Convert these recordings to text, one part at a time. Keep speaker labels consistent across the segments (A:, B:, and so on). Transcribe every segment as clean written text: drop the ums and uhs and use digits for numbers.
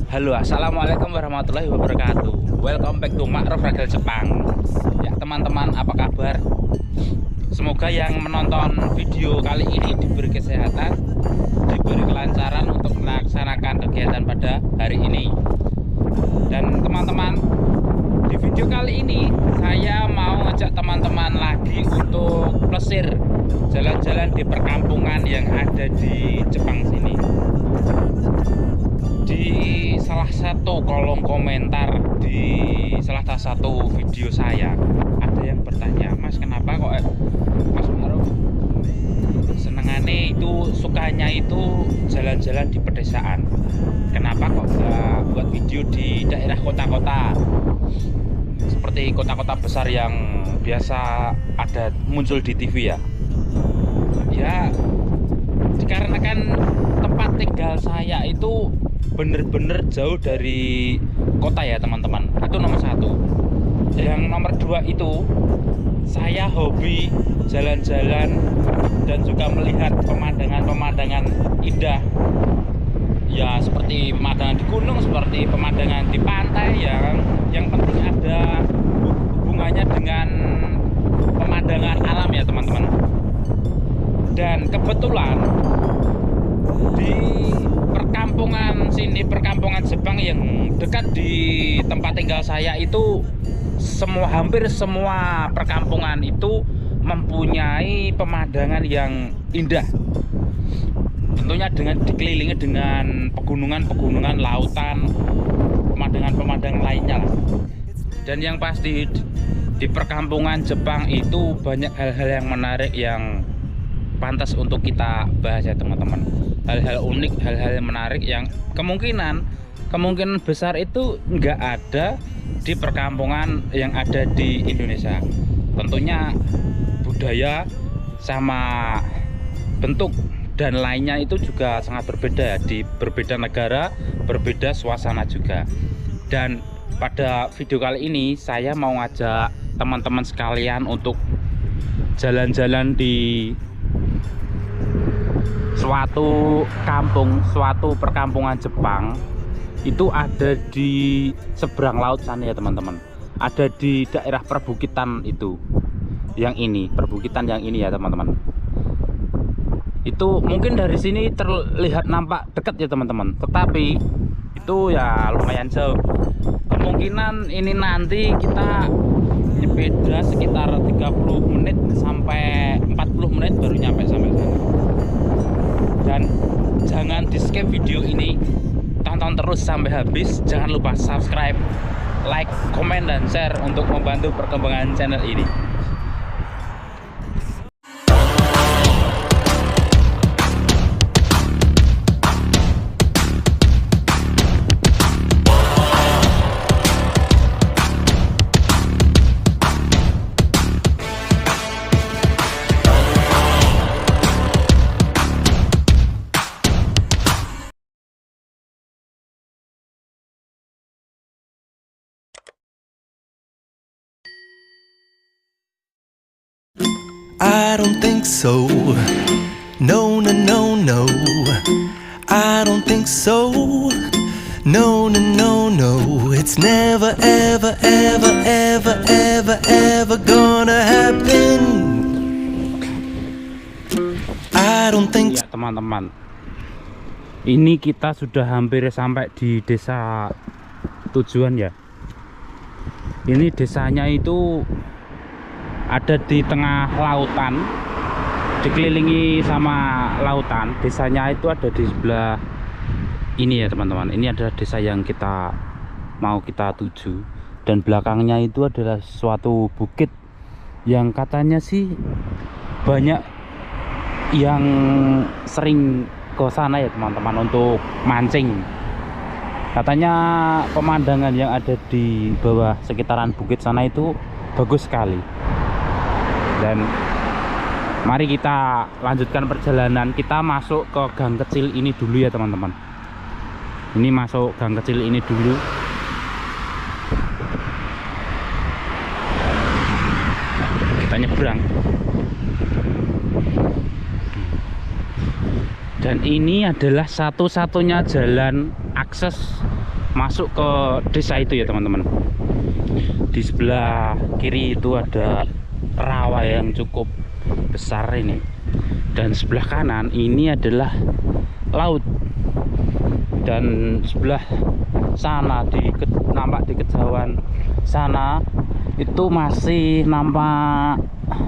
A: Halo, assalamualaikum warahmatullahi wabarakatuh. Welcome back to Ma'ruf Regel Jepang. Ya teman-teman, apa kabar? Semoga yang menonton video kali ini diberi kesehatan, diberi kelancaran untuk melaksanakan kegiatan pada hari ini. Dan teman-teman, di video kali ini saya mau ngajak teman-teman lagi untuk plesir jalan-jalan di perkampungan yang ada di Jepang sini. Di salah satu kolom komentar di salah satu video saya ada yang bertanya, Mas, kenapa kok Mas Ma'ruf senengannya itu sukanya itu jalan-jalan di pedesaan, kenapa kok nggak buat video di daerah kota-kota seperti kota-kota besar yang biasa ada muncul di TV ya? Ya dikarenakan tempat tinggal saya itu bener-bener jauh dari kota ya teman-teman, itu nomor satu. Yang nomor dua itu saya hobi jalan-jalan dan juga melihat pemandangan-pemandangan indah ya, seperti pemandangan di gunung, seperti pemandangan di pantai, yang penting ada hubungannya dengan pemandangan alam ya teman-teman. Dan kebetulan di perkampungan sini, perkampungan Jepang yang dekat di tempat tinggal saya itu, hampir semua perkampungan itu mempunyai pemandangan yang indah. Tentunya dengan dikelilingi dengan pegunungan-pegunungan, lautan, pemandangan-pemandangan lainnya lah. Dan yang pasti di perkampungan Jepang itu banyak hal-hal yang menarik yang pantas untuk kita bahas ya teman-teman. Hal-hal unik, hal-hal yang menarik yang kemungkinan besar itu nggak ada di perkampungan yang ada di Indonesia. Tentunya budaya sama bentuk dan lainnya itu juga sangat berbeda, di berbeda negara, berbeda suasana juga. Dan pada video kali ini saya mau ngajak teman-teman sekalian untuk jalan-jalan di suatu kampung, suatu perkampungan Jepang. Itu ada di seberang laut sana ya teman-teman. Ada di daerah perbukitan itu. Yang ini, perbukitan yang ini ya teman-teman. Itu mungkin dari sini terlihat nampak dekat ya teman-teman, tetapi itu ya lumayan jauh. Kemungkinan ini nanti kita sepeda sekitar 30 menit sampai 40 menit baru nyampe sampai sana. Dan jangan di skip video ini, tonton terus sampai habis. Jangan lupa subscribe, like, komen, dan share untuk membantu perkembangan channel ini.
B: I don't think so. No, no, no, no. I don't think so. No, no, no, no. It's never, ever, ever, ever, ever, ever gonna happen. I don't think.
A: Ya teman-teman, ini kita sudah hampir sampai di desa tujuan ya. Ini desanya itu ada di tengah lautan, dikelilingi sama lautan. Desanya itu ada di sebelah ini ya teman-teman. Ini adalah desa yang mau kita tuju, dan belakangnya itu adalah suatu bukit yang katanya sih banyak yang sering ke sana ya teman-teman untuk mancing. Katanya pemandangan yang ada di bawah sekitaran bukit sana itu bagus sekali. Dan mari kita lanjutkan perjalanan. Kita masuk ke gang kecil ini dulu ya teman-teman. Ini masuk gang kecil ini dulu. Kita nyebrang. Dan ini adalah satu-satunya jalan akses masuk ke desa itu ya teman-teman. Di sebelah kiri itu ada rawa yang cukup besar ini, dan sebelah kanan ini adalah laut, dan sebelah sana nampak di kejauhan sana itu masih nampak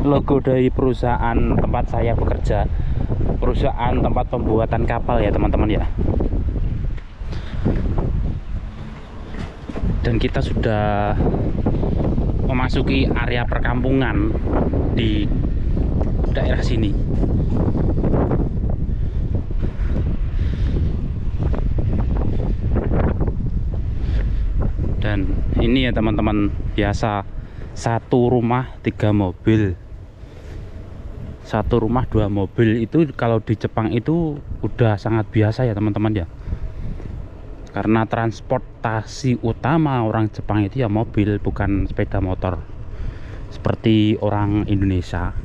A: logo dari perusahaan tempat saya bekerja, perusahaan tempat pembuatan kapal ya teman-teman ya. Dan kita sudah memasuki area perkampungan di daerah sini. Dan ini ya teman-teman, biasa satu rumah 3 mobil, satu rumah 2 mobil itu kalau di Jepang itu udah sangat biasa ya teman-teman ya. Karena transportasi utama orang Jepang itu ya mobil, bukan sepeda motor seperti orang Indonesia.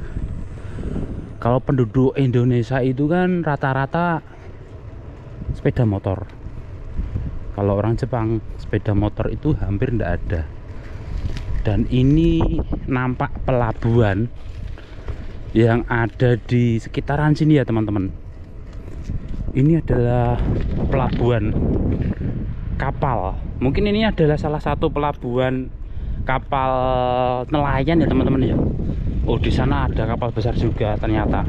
A: Kalau penduduk Indonesia itu kan rata-rata sepeda motor. Kalau orang Jepang sepeda motor itu hampir tidak ada. Dan ini nampak pelabuhan yang ada di sekitaran sini ya teman-teman. Ini adalah pelabuhan kapal. Mungkin ini adalah salah satu pelabuhan kapal nelayan ya teman-teman ya. Oh, di sana ada kapal besar juga ternyata.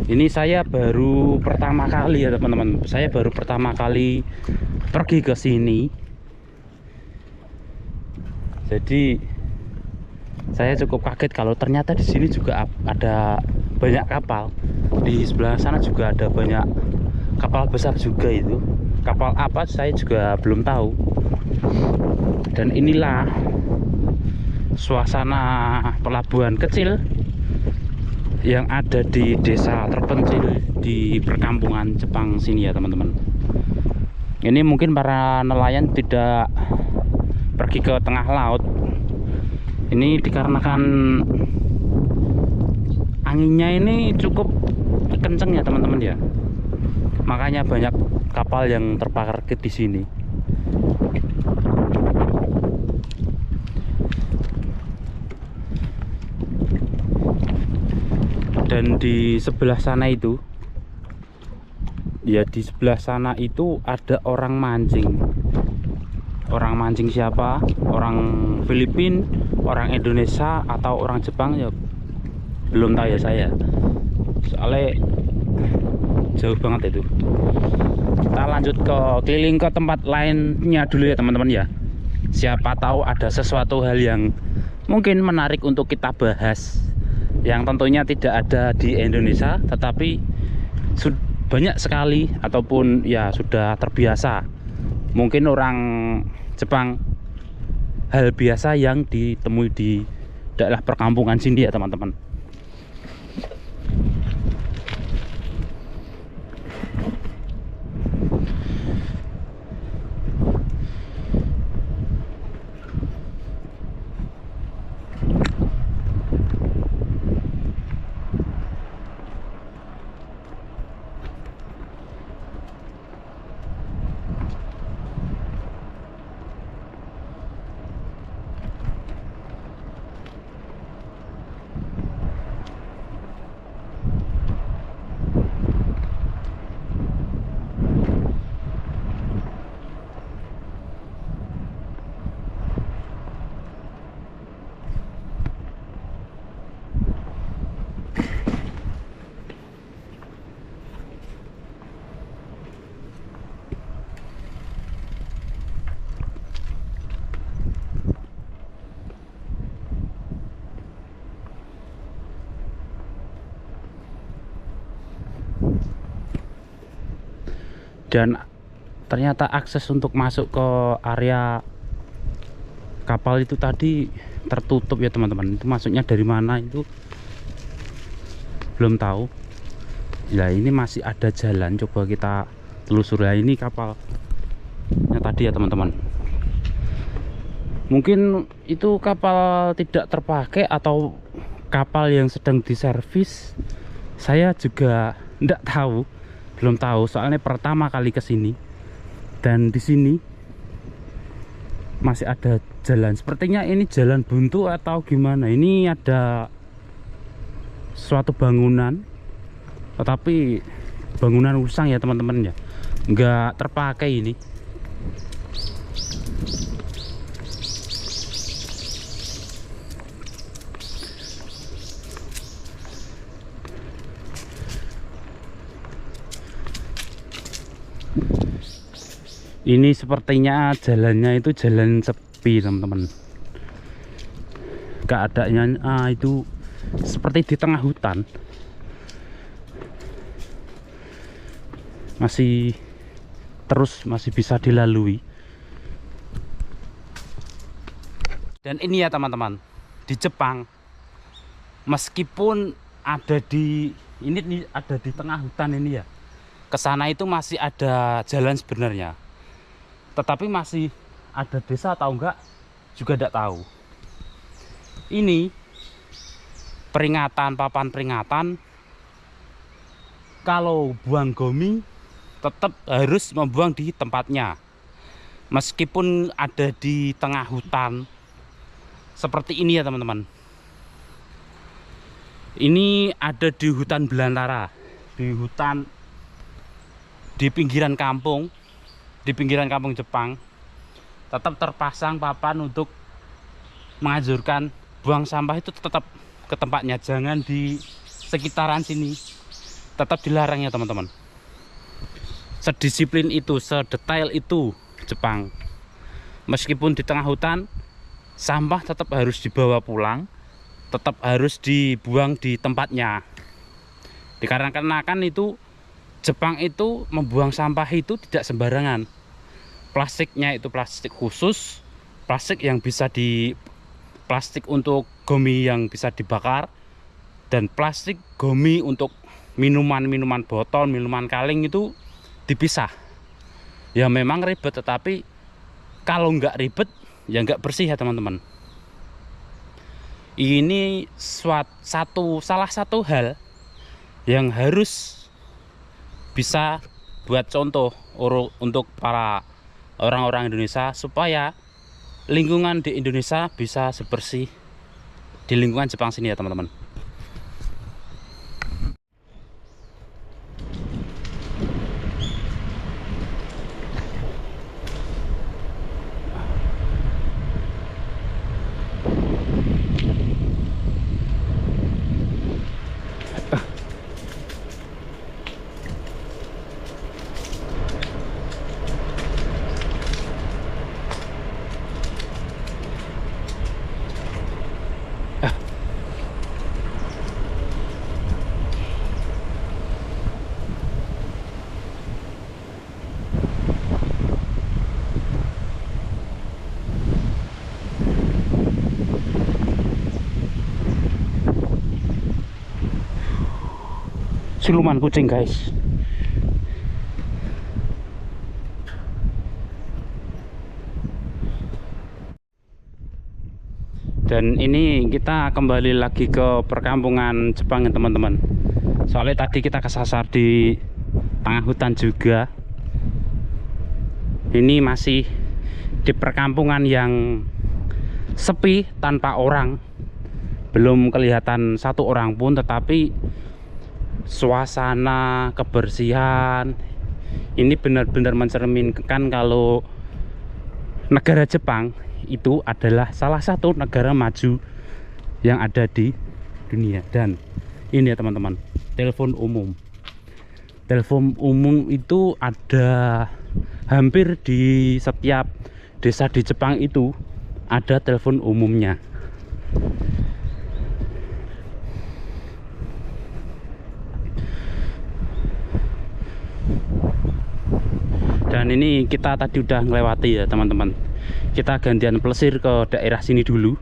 A: Ini saya baru pertama kali ya teman-teman. Saya baru pertama kali pergi ke sini. Jadi saya cukup kaget kalau ternyata di sini juga ada banyak kapal. Di sebelah sana juga ada banyak kapal besar juga itu. Kapal apa saya juga belum tahu. Dan inilah suasana pelabuhan kecil yang ada di desa terpencil di perkampungan Jepang sini ya teman-teman. Ini mungkin para nelayan tidak pergi ke tengah laut. Ini dikarenakan anginnya ini cukup kenceng ya teman-teman ya. Makanya banyak kapal yang terparkir di sini. Dan di sebelah sana itu, ya di sebelah sana itu ada orang mancing. Orang mancing siapa? Orang Filipina, orang Indonesia, atau orang Jepang ya belum tahu ya saya. Soalnya jauh banget itu. Kita lanjut ke keliling ke tempat lainnya dulu ya teman-teman ya. Siapa tahu ada sesuatu hal yang mungkin menarik untuk kita bahas, yang tentunya tidak ada di Indonesia, tetapi banyak sekali ataupun ya sudah terbiasa. Mungkin orang Jepang hal biasa yang ditemui di daerah perkampungan sini ya teman-teman. Dan ternyata akses untuk masuk ke area kapal itu tadi tertutup ya teman-teman. Itu masuknya dari mana itu belum tahu. Ya ini masih ada jalan, coba kita telusuri. Ini kapalnya tadi ya teman-teman. Mungkin itu kapal tidak terpakai atau kapal yang sedang diservis. Saya juga tidak tahu. belum tahu soalnya pertama kali ke sini. Dan di sini masih ada jalan. Sepertinya ini jalan buntu atau gimana. Ini ada suatu bangunan, tetapi bangunan usang ya teman-teman ya. Nggak terpakai ini. Ini sepertinya jalannya itu jalan sepi teman-teman. Keadaannya itu seperti di tengah hutan. Masih bisa dilalui. Dan ini ya teman-teman, di Jepang meskipun ada di tengah hutan ini ya, kesana itu masih ada jalan sebenarnya. Tetapi masih ada desa atau enggak juga tidak tahu. Ini papan peringatan kalau buang gomi tetap harus membuang di tempatnya. Meskipun ada di tengah hutan seperti ini ya teman-teman. Ini ada di hutan belantara, di pinggiran kampung Jepang. Tetap terpasang papan untuk menganjurkan buang sampah itu tetap ke tempatnya, jangan di sekitaran sini. Tetap dilarang ya teman-teman. Sedisiplin itu, sedetail itu Jepang. Meskipun di tengah hutan, sampah tetap harus dibawa pulang, tetap harus dibuang di tempatnya. Dikarenakan itu Jepang itu membuang sampah itu tidak sembarangan. Plastiknya itu plastik khusus, plastik untuk gomi yang bisa dibakar, dan plastik gomi untuk minuman botol, minuman kaleng itu dipisah. Ya memang ribet, tetapi kalau nggak ribet ya nggak bersih ya teman-teman. Ini salah satu hal yang harus bisa buat contoh untuk para orang-orang Indonesia, supaya lingkungan di Indonesia bisa sebersih di lingkungan Jepang sini ya teman-teman. Siluman kucing guys. Dan ini kita kembali lagi ke perkampungan Jepang ya teman-teman. Soalnya tadi kita kesasar di tengah hutan juga. Ini masih di perkampungan yang sepi tanpa orang. Belum kelihatan satu orang pun, tetapi suasana kebersihan ini benar-benar mencerminkan kalau negara Jepang itu adalah salah satu negara maju yang ada di dunia. Dan ini ya teman-teman, telepon umum itu ada hampir di setiap desa di Jepang itu ada telepon umumnya. Dan ini kita tadi udah ngelewati ya teman-teman. Kita gantian plesir ke daerah sini dulu.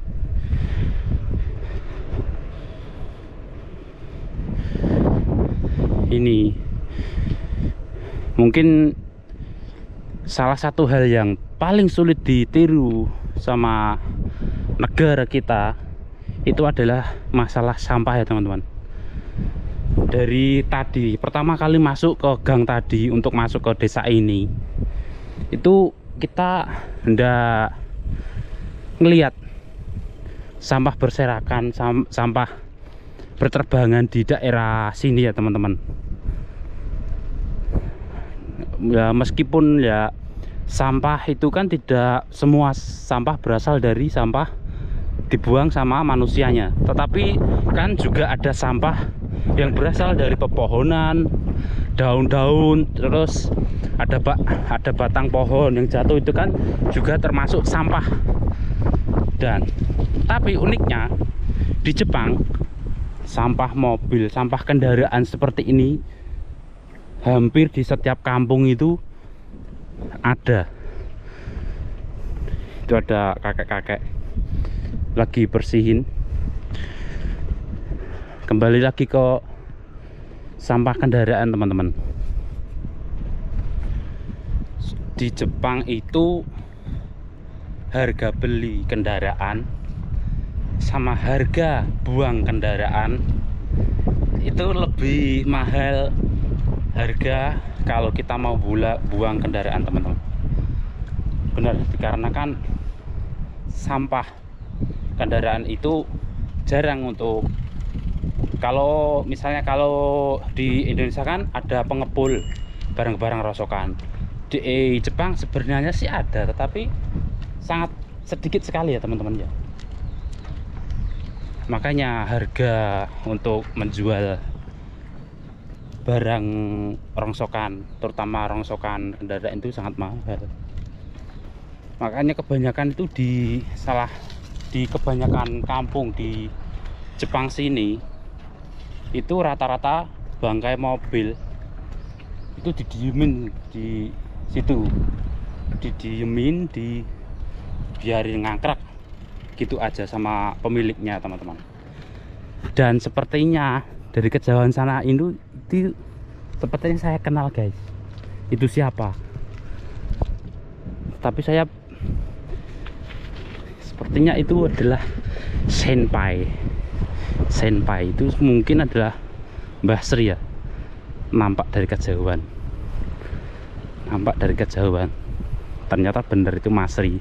A: Ini mungkin salah satu hal yang paling sulit ditiru sama negara kita itu adalah masalah sampah ya teman-teman.
C: dari tadi pertama kali masuk ke gang tadi untuk masuk ke desa ini, itu kita hendak ngelihat sampah berserakan, sampah berterbangan di daerah sini ya teman-teman. Ya meskipun ya sampah itu kan tidak semua sampah berasal dari sampah dibuang sama manusianya, tetapi kan juga ada sampah yang berasal dari pepohonan, daun-daun, terus ada batang pohon yang jatuh, itu kan juga termasuk sampah. Dan tapi uniknya di Jepang, sampah mobil, sampah kendaraan seperti ini hampir di setiap kampung itu ada. Itu ada kakek-kakek lagi bersihin. Kembali lagi ke sampah kendaraan teman-teman. Di Jepang itu harga beli kendaraan sama harga buang kendaraan itu lebih mahal harga kalau kita mau buang kendaraan teman-teman. Benar, dikarenakan sampah kendaraan itu jarang untuk, kalau misalnya kalau di Indonesia kan ada pengepul barang-barang rongsokan. Di Jepang sebenarnya sih ada, tetapi sangat sedikit sekali ya teman-teman ya. Makanya harga untuk menjual barang rongsokan, terutama rongsokan kendaraan itu sangat mahal. Makanya kebanyakan itu di kebanyakan kampung di Jepang sini itu rata-rata bangkai mobil itu didiemin di situ, didiemin, dibiarin ngangkrak gitu aja sama pemiliknya teman-teman. Dan sepertinya dari kejauhan sana itu sepertinya saya kenal guys, itu siapa, tapi saya sepertinya itu adalah senpai itu mungkin adalah Mbah Sri ya, nampak dari kejauhan, ternyata bener itu Mas Sri.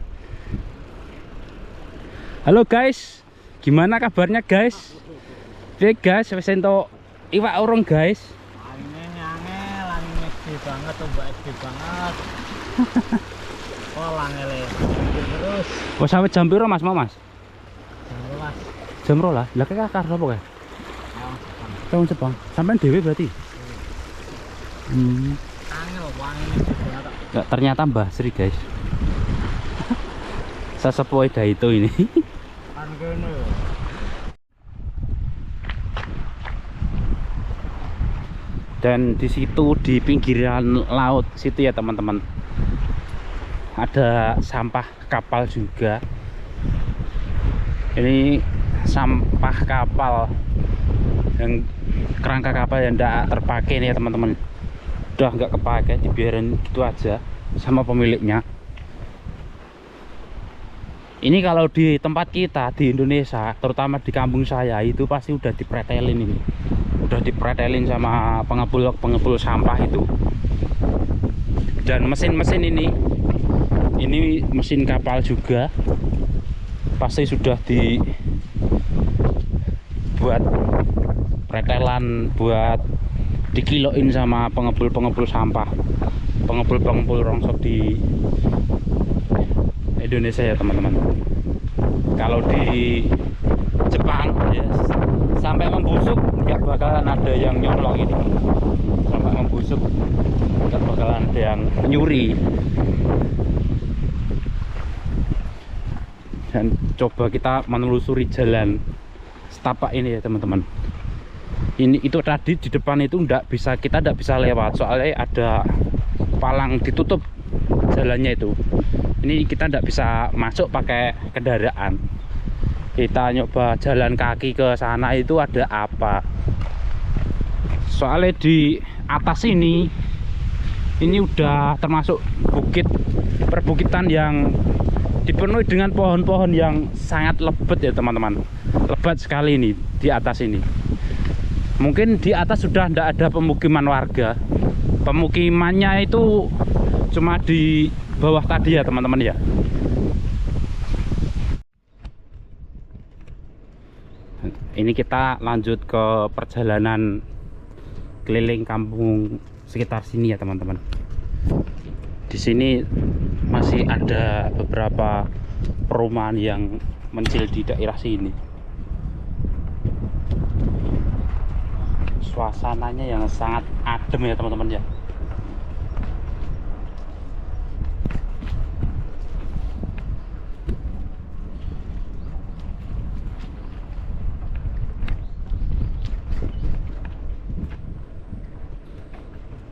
C: Halo guys, gimana kabarnya guys? Oke guys, wis entuk iwak urung guys?
D: Langit gede banget tuh, Mbak, gede banget. Oh, langele terus.
C: Oh, sampai jam piro Mas, Mas?
D: Jam 12.
C: Jam 12. Lah kek kakak apa kae? Tahun Jepang. Sampean dhewe berarti?
D: Angel wangi gede banget.
C: Ya, ternyata Mbah Sri guys. Sesepuh Daito ini.
D: Kan kene.
C: Dan di situ di pinggiran laut situ ya teman-teman, ada sampah kapal juga. Ini sampah kapal yang kerangka kapal yang tidak terpakai nih ya teman-teman, udah nggak kepakai, dibiarin gitu aja sama pemiliknya. Ini kalau di tempat kita di Indonesia, terutama di kampung saya, itu pasti udah dipretelin ini, udah dipretelin sama pengepul sampah itu. Dan mesin-mesin ini mesin kapal juga pasti sudah dibuat pretelan buat dikiloin sama pengepul sampah, pengepul rongsok di Indonesia ya teman-teman. Kalau di Jepang ya, sampai membusuk nggak bakalan ada yang nyolong ini, sampai membusuk nggak bakalan ada yang nyuri. Dan coba kita menelusuri jalan setapak ini ya teman-teman. Ini itu tadi di depan itu kita tidak bisa lewat, soalnya ada palang ditutup jalannya itu. Ini kita tidak bisa masuk pakai kendaraan. Kita nyoba jalan kaki ke sana, itu ada apa? Soalnya di atas ini udah termasuk perbukitan yang dipenuhi dengan pohon-pohon yang sangat lebat ya teman-teman. Lebat sekali ini di atas ini. Mungkin di atas sudah tidak ada pemukiman warga. Pemukimannya itu cuma di bawah tadi ya teman-teman ya. Ini kita lanjut ke perjalanan keliling kampung sekitar sini ya teman-teman. Di sini masih ada beberapa perumahan yang mencil di daerah sini. Suasananya yang sangat adem ya teman-teman ya.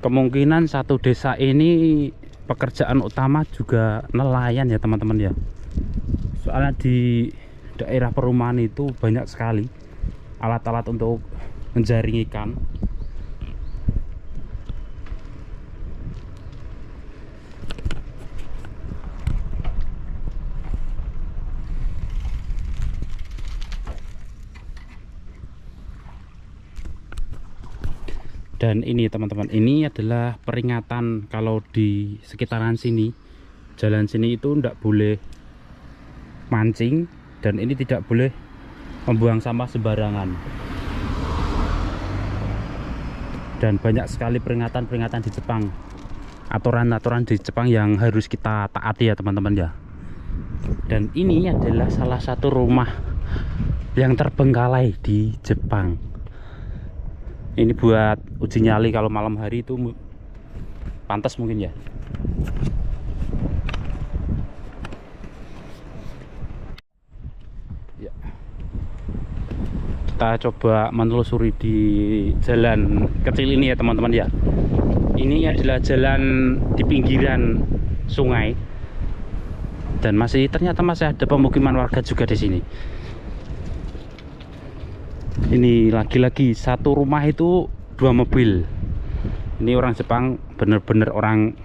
C: Kemungkinan satu desa ini pekerjaan utama juga nelayan ya teman-teman ya. Soalnya di daerah perumahan itu banyak sekali alat-alat untuk menjaring ikan. Dan ini teman-teman, ini adalah peringatan kalau di sekitaran sini, jalan sini itu tidak boleh mancing, dan ini tidak boleh membuang sampah sembarangan. Dan banyak sekali peringatan-peringatan di Jepang, aturan-aturan di Jepang yang harus kita taati ya teman-teman ya. Dan ini adalah salah satu rumah yang terbengkalai di Jepang. Ini buat uji nyali kalau malam hari itu pantas mungkin ya. Kita coba menelusuri di jalan kecil ini ya teman-teman ya. Ini adalah jalan di pinggiran sungai, dan ternyata masih ada pemukiman warga juga di sini. Ini lagi-lagi satu rumah itu 2 mobil. Ini orang Jepang bener-bener orang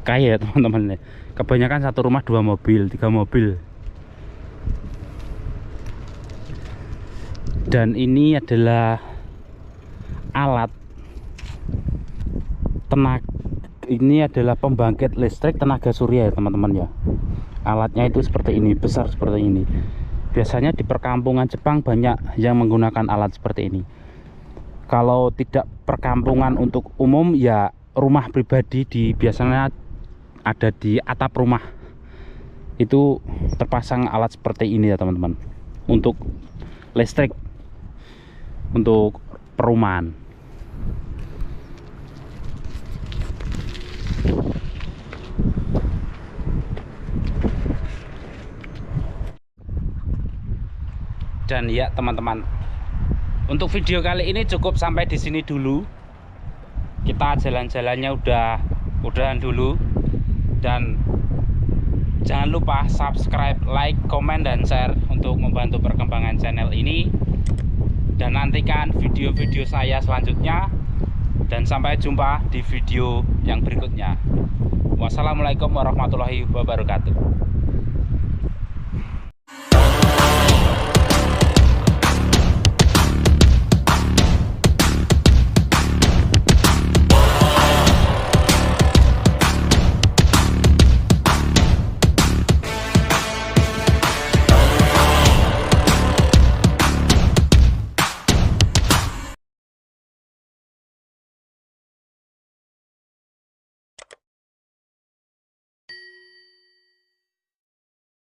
C: kaya ya teman-teman. Kebanyakan satu rumah 2 mobil, 3 mobil. Dan ini adalah alat tenaga, ini adalah pembangkit listrik tenaga surya ya teman-teman ya. Alatnya itu seperti ini, besar seperti ini. Biasanya di perkampungan Jepang banyak yang menggunakan alat seperti ini. Kalau tidak perkampungan untuk umum ya rumah pribadi, biasanya ada di atap rumah itu terpasang alat seperti ini ya teman-teman, untuk listrik, untuk perumahan. Dan ya teman-teman, untuk video kali ini cukup sampai di sini dulu. Kita jalan-jalannya udahan dulu. Dan jangan lupa subscribe, like, komen, dan share untuk membantu perkembangan channel ini. Dan nantikan video-video saya selanjutnya. Dan sampai jumpa di video yang berikutnya. Wassalamualaikum warahmatullahi wabarakatuh.